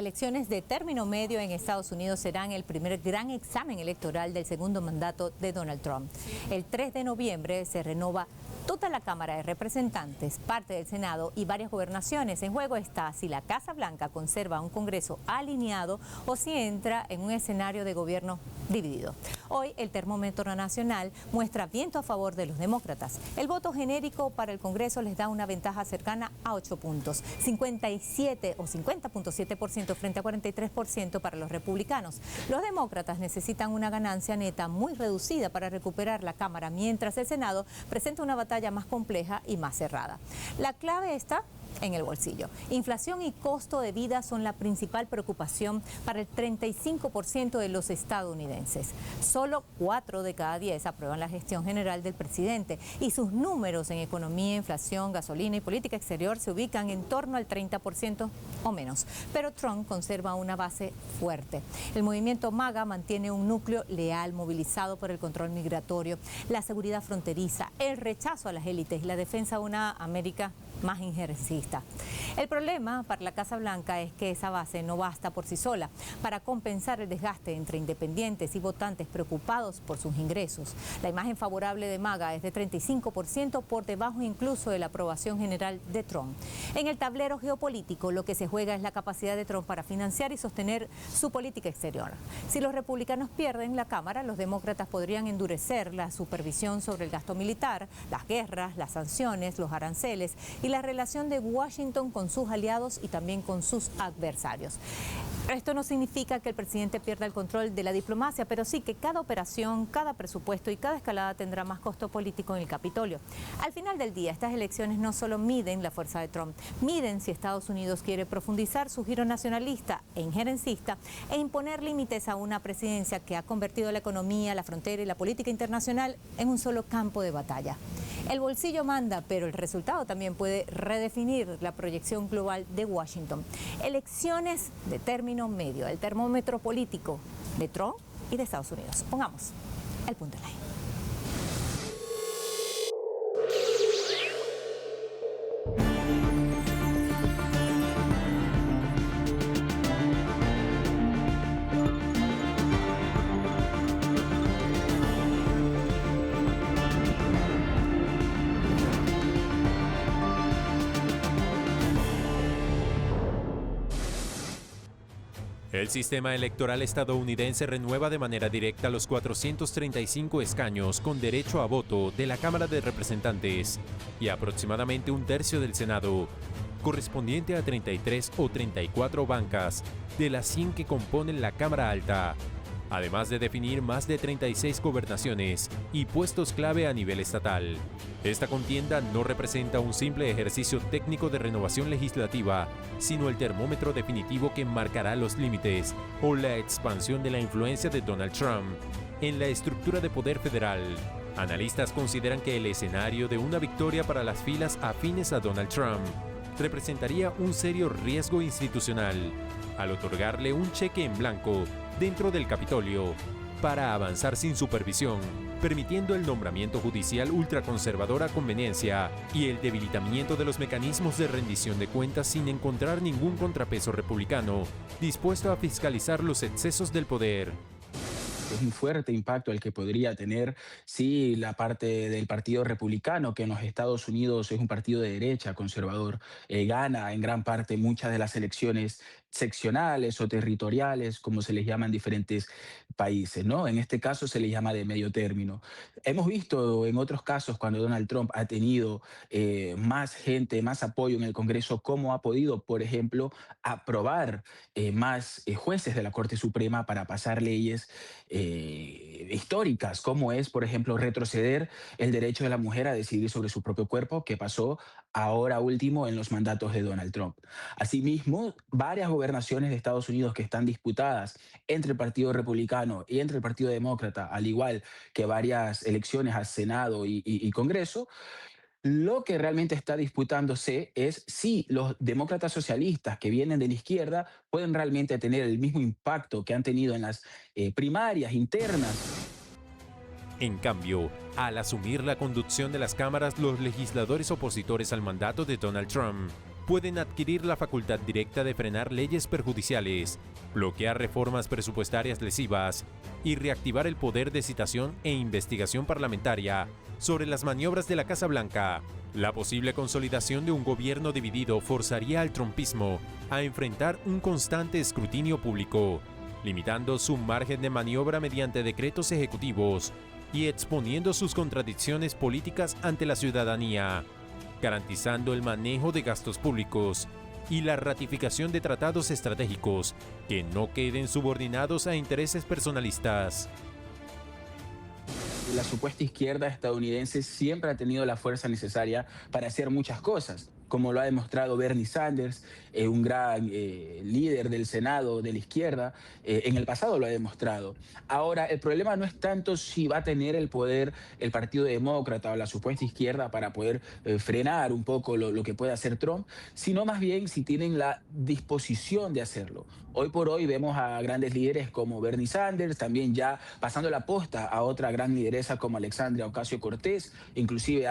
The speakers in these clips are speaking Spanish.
elecciones de término medio en Estados Unidos serán el primer gran examen electoral del segundo mandato de Donald Trump. El 3 de noviembre se renova toda la Cámara de Representantes, parte del Senado y varias gobernaciones. En juego está si la Casa Blanca conserva un Congreso alineado o si entra en un escenario de gobierno dividido. Hoy el termómetro nacional muestra viento a favor de los demócratas. El voto genérico para el Congreso les da una ventaja cercana a 8 puntos, 57 o 50.7% frente a 43% para los republicanos. Los demócratas necesitan una ganancia neta muy reducida para recuperar la Cámara, mientras el Senado presenta una batalla más compleja y más cerrada. La clave está en el bolsillo. Inflación y costo de vida son la principal preocupación para el 35% de los estadounidenses. Solo 4 de cada 10 aprueban la gestión general del presidente y sus números en economía, inflación, gasolina y política exterior se ubican en torno al 30% o menos. Pero Trump conserva una base fuerte. El movimiento MAGA mantiene un núcleo leal movilizado por el control migratorio, la seguridad fronteriza, el rechazo a las élites y la defensa de una América más injerencista. El problema para la Casa Blanca es que esa base no basta por sí sola para compensar el desgaste entre independientes y votantes preocupados por sus ingresos. La imagen favorable de MAGA es de 35%, por debajo incluso de la aprobación general de Trump. En el tablero geopolítico, lo que se juega es la capacidad de Trump para financiar y sostener su política exterior. Si los republicanos pierden la Cámara, los demócratas podrían endurecer la supervisión sobre el gasto militar, las guerras, las sanciones, los aranceles y la relación de Washington con sus aliados y también con sus adversarios. Esto no significa que el presidente pierda el control de la diplomacia, pero sí que cada operación, cada presupuesto y cada escalada tendrá más costo político en el Capitolio. Al final del día, estas elecciones no solo miden la fuerza de Trump, miden si Estados Unidos quiere profundizar su giro nacionalista e injerencista e imponer límites a una presidencia que ha convertido la economía, la frontera y la política internacional en un solo campo de batalla. El bolsillo manda, pero el resultado también puede redefinir la proyección global de Washington. Elecciones de término medio, el termómetro político de Trump y de Estados Unidos. Pongamos el punto en la I. El sistema electoral estadounidense renueva de manera directa los 435 escaños con derecho a voto de la Cámara de Representantes y aproximadamente un tercio del Senado, correspondiente a 33 o 34 bancas de las 100 que componen la Cámara Alta, además de definir más de 36 gobernaciones y puestos clave a nivel estatal. Esta contienda no representa un simple ejercicio técnico de renovación legislativa, sino el termómetro definitivo que marcará los límites o la expansión de la influencia de Donald Trump en la estructura de poder federal. Analistas consideran que el escenario de una victoria para las filas afines a Donald Trump representaría un serio riesgo institucional al otorgarle un cheque en blanco dentro del Capitolio para avanzar sin supervisión, permitiendo el nombramiento judicial ultraconservador a conveniencia y el debilitamiento de los mecanismos de rendición de cuentas sin encontrar ningún contrapeso republicano dispuesto a fiscalizar los excesos del poder. Es un fuerte impacto el que podría tener si la parte del Partido Republicano, que en los Estados Unidos es un partido de derecha conservador, gana en gran parte muchas de las elecciones seccionales o territoriales, como se les llama en diferentes países, ¿no? En este caso se les llama de medio término. Hemos visto en otros casos cuando Donald Trump ha tenido más gente, más apoyo en el Congreso, cómo ha podido, por ejemplo, aprobar más jueces de la Corte Suprema para pasar leyes históricas, como es, por ejemplo, retroceder el derecho de la mujer a decidir sobre su propio cuerpo, que pasó ahora último en los mandatos de Donald Trump. Asimismo, varias gobernaciones de Estados Unidos que están disputadas entre el Partido Republicano y entre el Partido Demócrata, al igual que varias elecciones al Senado y Congreso, lo que realmente está disputándose es si los demócratas socialistas que vienen de la izquierda pueden realmente tener el mismo impacto que han tenido en las primarias internas. En cambio, al asumir la conducción de las cámaras, los legisladores opositores al mandato de Donald Trump pueden adquirir la facultad directa de frenar leyes perjudiciales, bloquear reformas presupuestarias lesivas y reactivar el poder de citación e investigación parlamentaria sobre las maniobras de la Casa Blanca. La posible consolidación de un gobierno dividido forzaría al trumpismo a enfrentar un constante escrutinio público, limitando su margen de maniobra mediante decretos ejecutivos y exponiendo sus contradicciones políticas ante la ciudadanía, garantizando el manejo de gastos públicos y la ratificación de tratados estratégicos que no queden subordinados a intereses personalistas. La supuesta izquierda estadounidense siempre ha tenido la fuerza necesaria para hacer muchas cosas, como lo ha demostrado Bernie Sanders, un gran líder del Senado de la izquierda, en el pasado lo ha demostrado. Ahora, el problema no es tanto si va a tener el poder el Partido Demócrata o la supuesta izquierda para poder frenar un poco lo que puede hacer Trump, sino más bien si tienen la disposición de hacerlo. Hoy por hoy vemos a grandes líderes como Bernie Sanders, también ya pasando la posta a otra gran lideresa como Alexandria Ocasio-Cortez, inclusive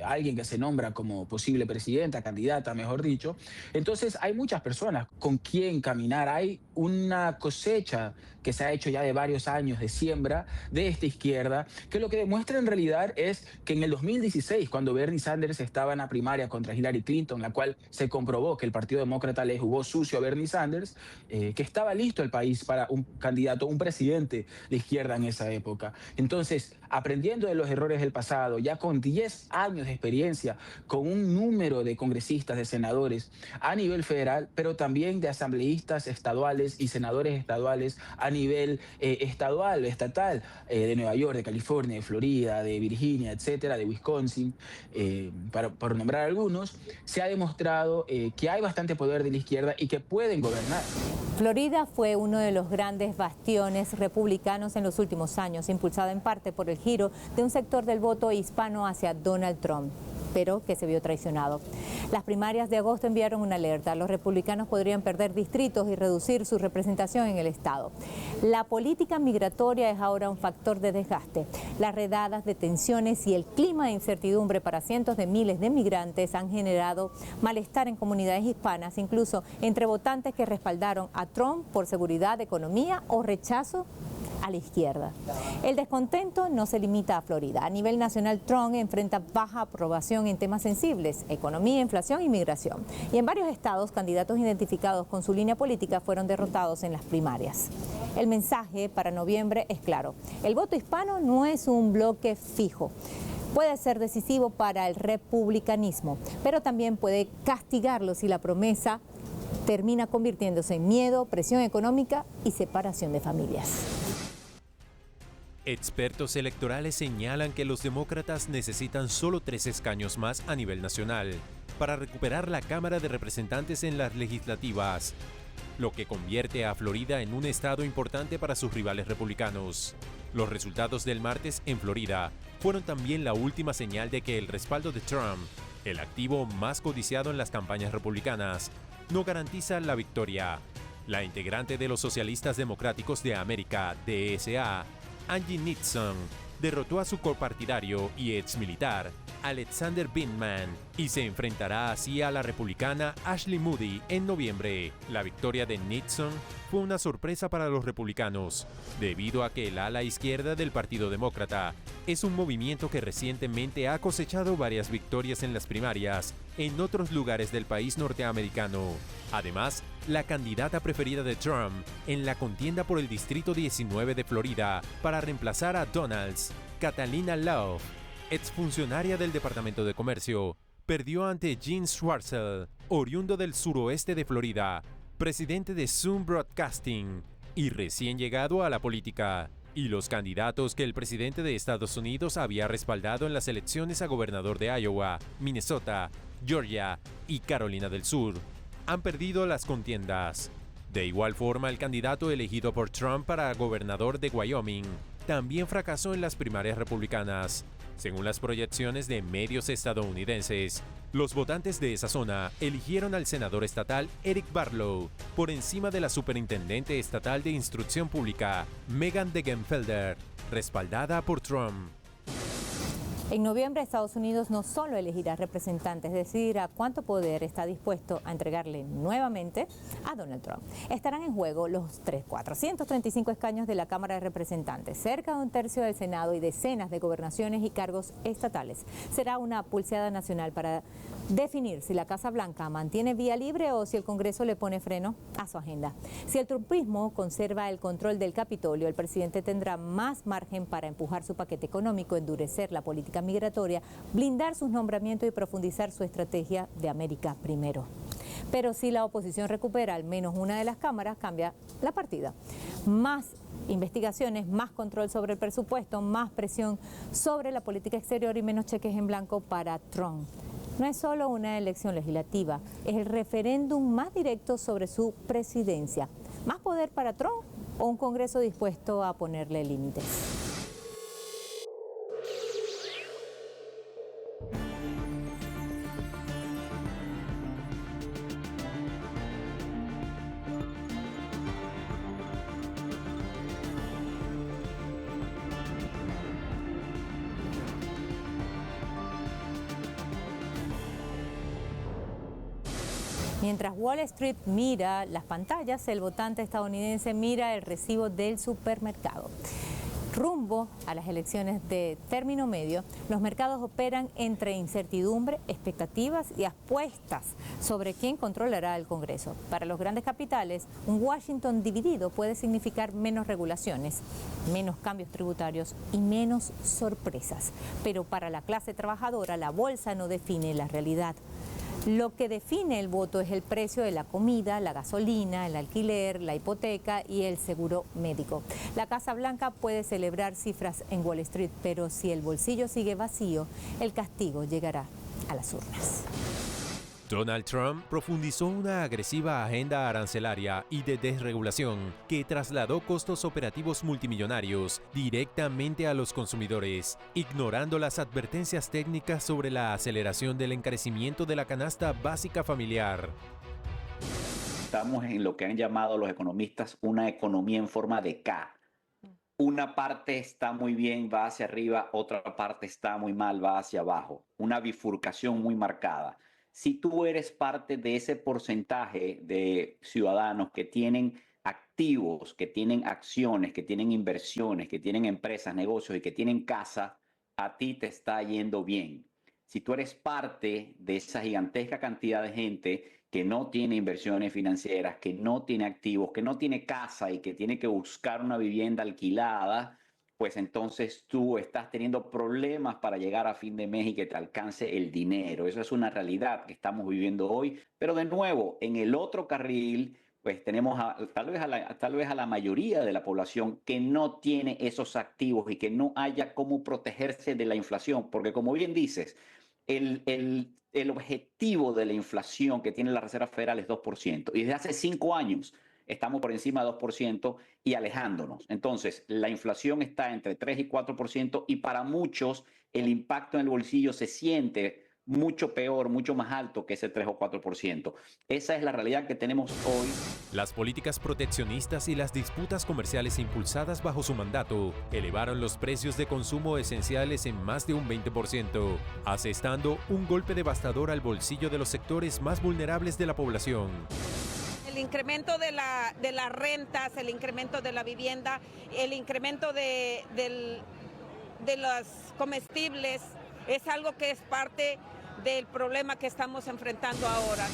alguien que se nombra como posible presidenta, candidata, mejor dicho. Entonces hay muchas personas con quien caminar. Hay una cosecha que se ha hecho ya de varios años de siembra de esta izquierda, que lo que demuestra en realidad es que en el 2016, cuando Bernie Sanders estaba en la primaria contra Hillary Clinton, la cual se comprobó que el Partido Demócrata le jugó sucio a Bernie Sanders, que estaba listo el país para un candidato, un presidente de izquierda en esa época. Entonces, aprendiendo de los errores del pasado, ya con 10 años de experiencia, con un número de congresistas, de senadores a nivel federal, pero también de asambleístas estaduales y senadores estaduales a nivel estatal, de Nueva York, de California, de Florida, de Virginia, etcétera, de Wisconsin, por nombrar algunos, se ha demostrado que hay bastante poder de la izquierda y que pueden gobernar. Florida fue uno de los grandes bastiones republicanos en los últimos años, impulsado en parte por el giro de un sector del voto hispano hacia Donald Trump, pero que se vio traicionado. Las primarias de agosto enviaron una alerta. Los republicanos podrían perder distritos y reducir su representación en el estado. La política migratoria es ahora un factor de desgaste. Las redadas, detenciones y el clima de incertidumbre para cientos de miles de migrantes han generado malestar en comunidades hispanas, incluso entre votantes que respaldaron a Trump por seguridad, economía o rechazo a la izquierda. El descontento no se limita a Florida. A nivel nacional, Trump enfrenta baja aprobación en temas sensibles: economía, inflación y migración. Y en varios estados, candidatos identificados con su línea política fueron derrotados en las primarias. El mensaje para noviembre es claro: el voto hispano no es un bloque fijo. Puede ser decisivo para el republicanismo, pero también puede castigarlo si la promesa termina convirtiéndose en miedo, presión económica y separación de familias. Expertos electorales señalan que los demócratas necesitan solo 3 escaños más a nivel nacional para recuperar la Cámara de Representantes en las legislativas, lo que convierte a Florida en un estado importante para sus rivales republicanos. Los resultados del martes en Florida fueron también la última señal de que el respaldo de Trump, el activo más codiciado en las campañas republicanas, no garantiza la victoria. La integrante de los Socialistas Democráticos de América, DSA, Angie Nixon, derrotó a su copartidario y exmilitar Alexander Vindman y se enfrentará así a la republicana Ashley Moody en noviembre. La victoria de Nixon fue una sorpresa para los republicanos, debido a que el ala izquierda del Partido Demócrata es un movimiento que recientemente ha cosechado varias victorias en las primarias en otros lugares del país norteamericano. Además, la candidata preferida de Trump en la contienda por el Distrito 19 de Florida para reemplazar a Donalds, Catalina Love, exfuncionaria del Departamento de Comercio, perdió ante Gene Schwartzel, oriundo del suroeste de Florida, presidente de Zoom Broadcasting y recién llegado a la política. Y los candidatos que el presidente de Estados Unidos había respaldado en las elecciones a gobernador de Iowa, Minnesota, Georgia y Carolina del Sur han perdido las contiendas. De igual forma, el candidato elegido por Trump para gobernador de Wyoming también fracasó en las primarias republicanas. Según las proyecciones de medios estadounidenses, los votantes de esa zona eligieron al senador estatal Eric Barlow por encima de la superintendente estatal de instrucción pública, Megan Degenfelder, respaldada por Trump. En noviembre, Estados Unidos no solo elegirá representantes, decidirá cuánto poder está dispuesto a entregarle nuevamente a Donald Trump. Estarán en juego los 435 escaños de la Cámara de Representantes, cerca de un tercio del Senado y decenas de gobernaciones y cargos estatales. Será una pulseada nacional para definir si la Casa Blanca mantiene vía libre o si el Congreso le pone freno a su agenda. Si el trumpismo conserva el control del Capitolio, el presidente tendrá más margen para empujar su paquete económico, endurecer la política migratoria, blindar sus nombramientos y profundizar su estrategia de América primero. Pero si la oposición recupera al menos una de las cámaras, cambia la partida. Más investigaciones, más control sobre el presupuesto, más presión sobre la política exterior y menos cheques en blanco para Trump. No es solo una elección legislativa, es el referéndum más directo sobre su presidencia. ¿Más poder para Trump o un Congreso dispuesto a ponerle límites? Mientras Wall Street mira las pantallas, el votante estadounidense mira el recibo del supermercado. Rumbo a las elecciones de término medio, los mercados operan entre incertidumbre, expectativas y apuestas sobre quién controlará el Congreso. Para los grandes capitales, un Washington dividido puede significar menos regulaciones, menos cambios tributarios y menos sorpresas. Pero para la clase trabajadora, la bolsa no define la realidad. Lo que define el voto es el precio de la comida, la gasolina, el alquiler, la hipoteca y el seguro médico. La Casa Blanca puede celebrar cifras en Wall Street, pero si el bolsillo sigue vacío, el castigo llegará a las urnas. Donald Trump profundizó una agresiva agenda arancelaria y de desregulación que trasladó costos operativos multimillonarios directamente a los consumidores, ignorando las advertencias técnicas sobre la aceleración del encarecimiento de la canasta básica familiar. Estamos en lo que han llamado los economistas una economía en forma de K. Una parte está muy bien, va hacia arriba, otra parte está muy mal, va hacia abajo. Una bifurcación muy marcada. Si tú eres parte de ese porcentaje de ciudadanos que tienen activos, que tienen acciones, que tienen inversiones, que tienen empresas, negocios y que tienen casa, a ti te está yendo bien. Si tú eres parte de esa gigantesca cantidad de gente que no tiene inversiones financieras, que no tiene activos, que no tiene casa y que tiene que buscar una vivienda alquilada, pues entonces tú estás teniendo problemas para llegar a fin de mes y que te alcance el dinero. Eso es una realidad que estamos viviendo hoy. Pero de nuevo, en el otro carril, pues tenemos tal vez a la mayoría de la población que no tiene esos activos y que no haya cómo protegerse de la inflación. Porque como bien dices, el objetivo de la inflación que tiene la Reserva Federal es 2%. Y desde hace 5 años estamos por encima de 2% y alejándonos. Entonces, la inflación está entre 3 y 4% y para muchos el impacto en el bolsillo se siente mucho peor, mucho más alto que ese 3 o 4%. Esa es la realidad que tenemos hoy. Las políticas proteccionistas y las disputas comerciales impulsadas bajo su mandato elevaron los precios de consumo esenciales en más de un 20%, asestando un golpe devastador al bolsillo de los sectores más vulnerables de la población. El incremento de las rentas, el incremento de la vivienda, el incremento de los comestibles, es algo que es parte del problema que estamos enfrentando ahora.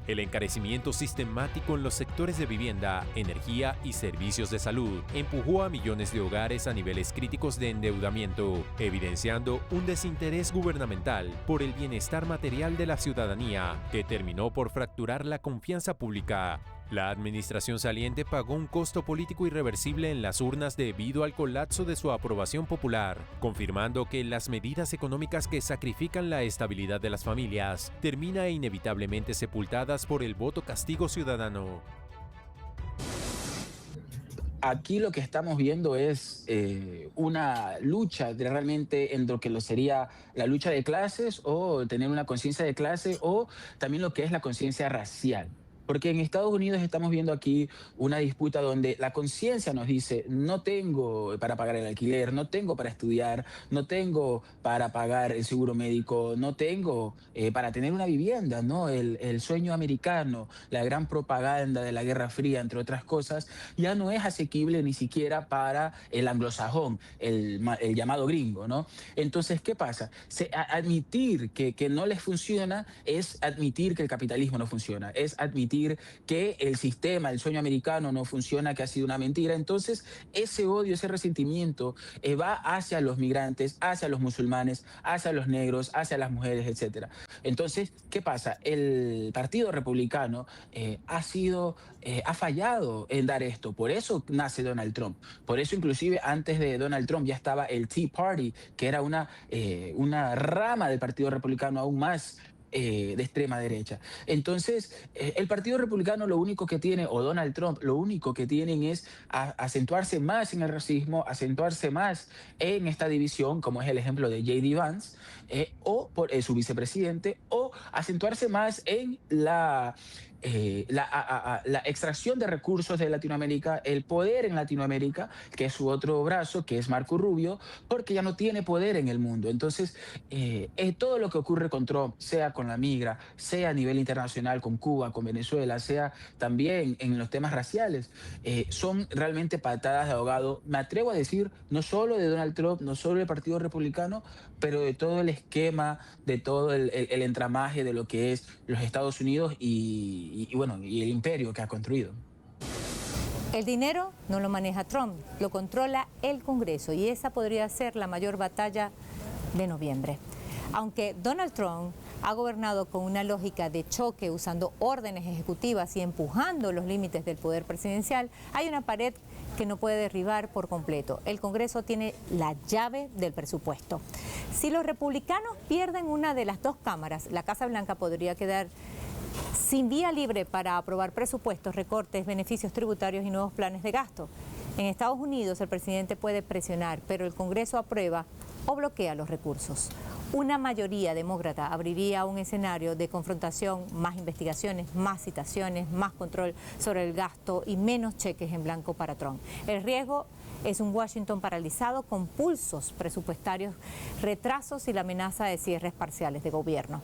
El encarecimiento sistemático en los sectores de vivienda, energía y servicios de salud empujó a millones de hogares a niveles críticos de endeudamiento, evidenciando un desinterés gubernamental por el bienestar material de la ciudadanía, que terminó por fracturar la confianza pública. La administración saliente pagó un costo político irreversible en las urnas debido al colapso de su aprobación popular, confirmando que las medidas económicas que sacrifican la estabilidad de las familias terminan inevitablemente sepultadas por el voto castigo ciudadano. Aquí lo que estamos viendo es una lucha realmente en lo que sería la lucha de clases o tener una conciencia de clase o también lo que es la conciencia racial. Porque en Estados Unidos estamos viendo aquí una disputa donde la conciencia nos dice, no tengo para pagar el alquiler, no tengo para estudiar, no tengo para pagar el seguro médico, no tengo para tener una vivienda, ¿no? El sueño americano, la gran propaganda de la Guerra Fría, entre otras cosas, ya no es asequible ni siquiera para el anglosajón, el llamado gringo, ¿no? Entonces, ¿qué pasa? Admitir que no les funciona es admitir que el capitalismo no funciona, es admitir que el sistema, el sueño americano no funciona, que ha sido una mentira. Entonces, ese odio, ese resentimiento va hacia los migrantes, hacia los musulmanes, hacia los negros, hacia las mujeres, etcétera. Entonces, ¿qué pasa? El Partido Republicano ha fallado en dar esto. Por eso nace Donald Trump. Por eso, inclusive, antes de Donald Trump ya estaba el Tea Party, que era una rama del Partido Republicano aún más de extrema derecha. Entonces, el Partido Republicano lo único que tiene, o Donald Trump, lo único que tienen es acentuarse más en el racismo, acentuarse más en esta división, como es el ejemplo de J.D. Vance, o por su vicepresidente, o acentuarse más en la extracción de recursos de Latinoamérica, el poder en Latinoamérica, que es su otro brazo, que es Marco Rubio, porque ya no tiene poder en el mundo. Entonces, todo lo que ocurre con Trump, sea con la migra, sea a nivel internacional con Cuba, con Venezuela, sea también en los temas raciales, son realmente patadas de ahogado, me atrevo a decir, no solo de Donald Trump, no solo del Partido Republicano, pero de todo el esquema, de todo el entramaje de lo que es los Estados Unidos bueno, y el imperio que ha construido. El dinero no lo maneja Trump, lo controla el Congreso y esa podría ser la mayor batalla de noviembre. Aunque Donald Trump ha gobernado con una lógica de choque, usando órdenes ejecutivas y empujando los límites del poder presidencial, hay una pared que no puede derribar por completo. El Congreso tiene la llave del presupuesto. Si los republicanos pierden una de las dos cámaras, la Casa Blanca podría quedar sin vía libre para aprobar presupuestos, recortes, beneficios tributarios y nuevos planes de gasto. En Estados Unidos el presidente puede presionar, pero el Congreso aprueba o bloquea los recursos. Una mayoría demócrata abriría un escenario de confrontación, más investigaciones, más citaciones, más control sobre el gasto y menos cheques en blanco para Trump. El riesgo es un Washington paralizado con pulsos presupuestarios, retrasos y la amenaza de cierres parciales de gobierno.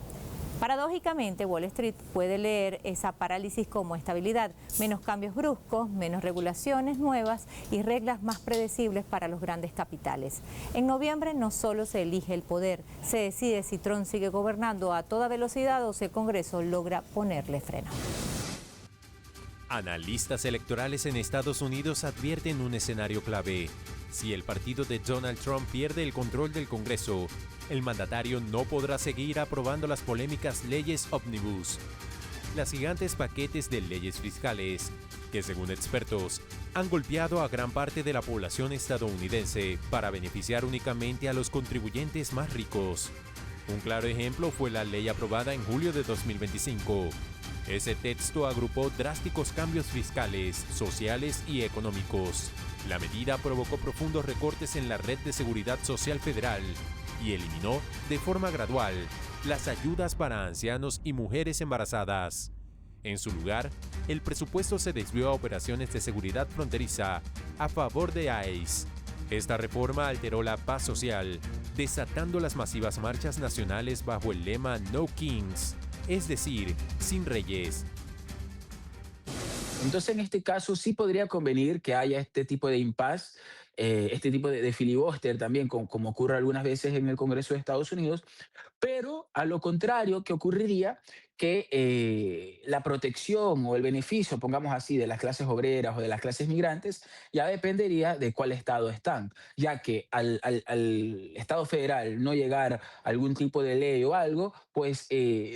Paradójicamente, Wall Street puede leer esa parálisis como estabilidad, menos cambios bruscos, menos regulaciones nuevas y reglas más predecibles para los grandes capitales. En noviembre no solo se elige el poder, se decide si Trump sigue gobernando a toda velocidad o si el Congreso logra ponerle freno. Analistas electorales en Estados Unidos advierten un escenario clave. Si el partido de Donald Trump pierde el control del Congreso, el mandatario no podrá seguir aprobando las polémicas leyes ómnibus, las gigantes paquetes de leyes fiscales, que según expertos han golpeado a gran parte de la población estadounidense para beneficiar únicamente a los contribuyentes más ricos. Un claro ejemplo fue la ley aprobada en julio de 2025. Ese texto agrupó drásticos cambios fiscales, sociales y económicos. La medida provocó profundos recortes en la red de seguridad social federal y eliminó, de forma gradual, las ayudas para ancianos y mujeres embarazadas. En su lugar, el presupuesto se desvió a operaciones de seguridad fronteriza a favor de ICE. Esta reforma alteró la paz social, desatando las masivas marchas nacionales bajo el lema No Kings, es decir, sin reyes. Entonces, en este caso, sí podría convenir que haya este tipo de impasse, este tipo de filibuster también, como ocurre algunas veces en el Congreso de Estados Unidos, pero a lo contrario, que ocurriría que la protección o el beneficio, pongamos así, de las clases obreras o de las clases migrantes, ya dependería de cuál estado están, ya que al Estado federal no llegar a algún tipo de ley o algo, pues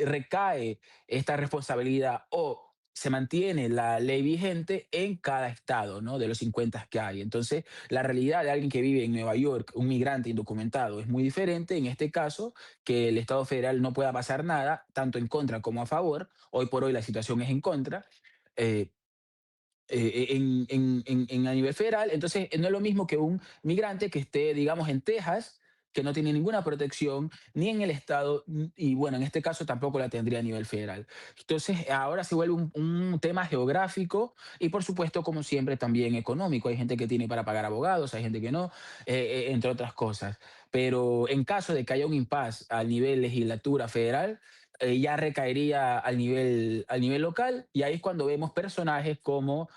recae esta responsabilidad o se mantiene la ley vigente en cada estado, ¿no? De los 50 que hay. Entonces, la realidad de alguien que vive en Nueva York, un migrante indocumentado, es muy diferente. En este caso, que el Estado federal no pueda pasar nada, tanto en contra como a favor. Hoy por hoy la situación es en contra. Eh, a nivel federal, entonces no es lo mismo que un migrante que esté, digamos, en Texas, que no tiene ninguna protección ni en el Estado y bueno, en este caso tampoco la tendría a nivel federal. Entonces ahora se vuelve un tema geográfico y por supuesto, como siempre, también económico. Hay gente que tiene para pagar abogados, hay gente que no, entre otras cosas. Pero en caso de que haya un impasse al nivel legislatura federal, ya recaería al nivel local y ahí es cuando vemos personajes como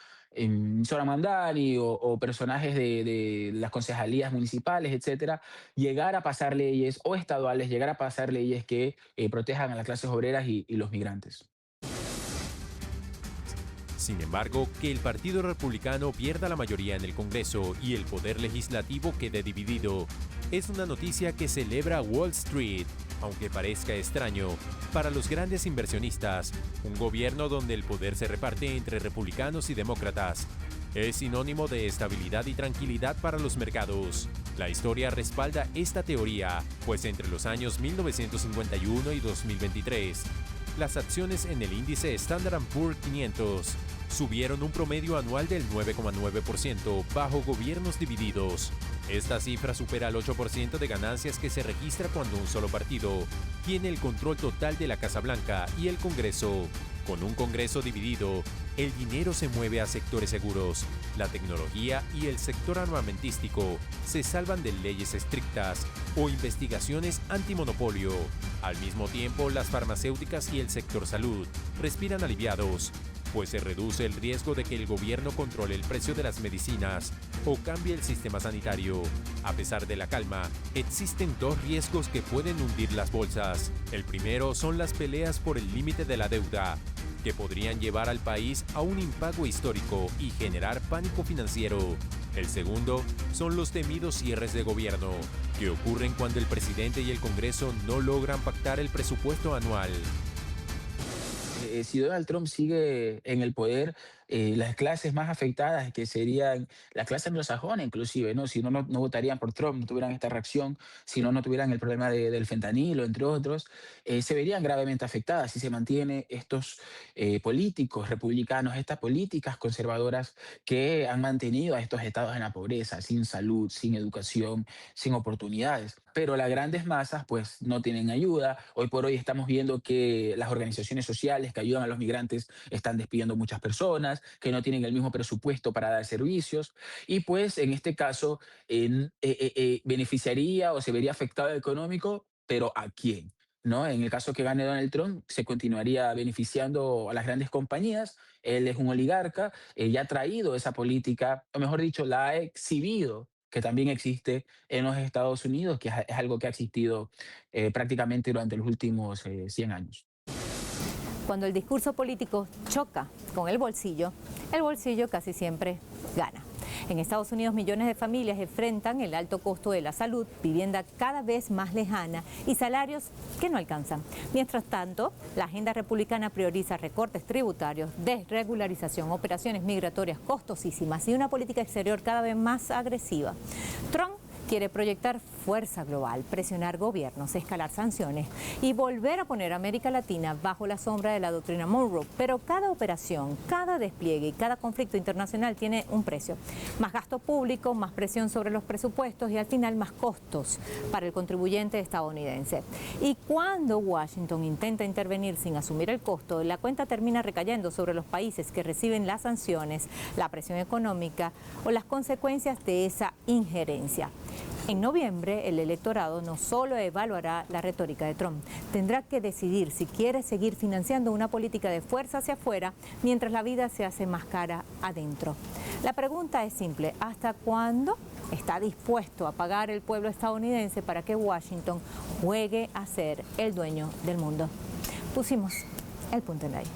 Zoran Mamdani o personajes de las concejalías municipales, etcétera, llegar a pasar leyes o estaduales, llegar a pasar leyes que protejan a las clases obreras y los migrantes. Sin embargo, que el Partido Republicano pierda la mayoría en el Congreso y el poder legislativo quede dividido es una noticia que celebra Wall Street, aunque parezca extraño. Para los grandes inversionistas, un gobierno donde el poder se reparte entre republicanos y demócratas es sinónimo de estabilidad y tranquilidad para los mercados. La historia respalda esta teoría, pues entre los años 1951 y 2023, las acciones en el índice Standard & Poor's 500 subieron un promedio anual del 9,9% bajo gobiernos divididos. Esta cifra supera el 8% de ganancias que se registra cuando un solo partido tiene el control total de la Casa Blanca y el Congreso. Con un Congreso dividido, el dinero se mueve a sectores seguros. La tecnología y el sector armamentístico se salvan de leyes estrictas o investigaciones antimonopolio. Al mismo tiempo, las farmacéuticas y el sector salud respiran aliviados, pues se reduce el riesgo de que el gobierno controle el precio de las medicinas o cambie el sistema sanitario. A pesar de la calma, existen dos riesgos que pueden hundir las bolsas. El primero son las peleas por el límite de la deuda, que podrían llevar al país a un impago histórico y generar pánico financiero. El segundo son los temidos cierres de gobierno, que ocurren cuando el presidente y el Congreso no logran pactar el presupuesto anual. Si Donald Trump sigue en el poder, las clases más afectadas, que serían las clases anglosajonas inclusive, ¿no? Si no votarían por Trump, no tuvieran esta reacción, si no tuvieran el problema del fentanilo, entre otros, se verían gravemente afectadas si se mantiene estos políticos republicanos, estas políticas conservadoras que han mantenido a estos estados en la pobreza, sin salud, sin educación, sin oportunidades. Pero las grandes masas pues no tienen ayuda. Hoy por hoy estamos viendo que las organizaciones sociales que ayudan a los migrantes están despidiendo muchas personas, que no tienen el mismo presupuesto para dar servicios y pues en este caso beneficiaría o se vería afectado el económico, pero ¿a quién? ¿No? En el caso que gane Donald Trump, se continuaría beneficiando a las grandes compañías. Él es un oligarca, ya ha traído esa política, o mejor dicho, la ha exhibido, que también existe en los Estados Unidos, que es algo que ha existido prácticamente durante los últimos 100 años. Cuando el discurso político choca con el bolsillo casi siempre gana. En Estados Unidos, millones de familias enfrentan el alto costo de la salud, vivienda cada vez más lejana y salarios que no alcanzan. Mientras tanto, la agenda republicana prioriza recortes tributarios, desregularización, operaciones migratorias costosísimas y una política exterior cada vez más agresiva. Trump quiere proyectar fuerza global, presionar gobiernos, escalar sanciones y volver a poner a América Latina bajo la sombra de la doctrina Monroe. Pero cada operación, cada despliegue y cada conflicto internacional tiene un precio. Más gasto público, más presión sobre los presupuestos y al final más costos para el contribuyente estadounidense. Y cuando Washington intenta intervenir sin asumir el costo, la cuenta termina recayendo sobre los países que reciben las sanciones, la presión económica o las consecuencias de esa injerencia. En noviembre, el electorado no solo evaluará la retórica de Trump, tendrá que decidir si quiere seguir financiando una política de fuerza hacia afuera mientras la vida se hace más cara adentro. La pregunta es simple: ¿hasta cuándo está dispuesto a pagar el pueblo estadounidense para que Washington juegue a ser el dueño del mundo? Pusimos el punto en la I.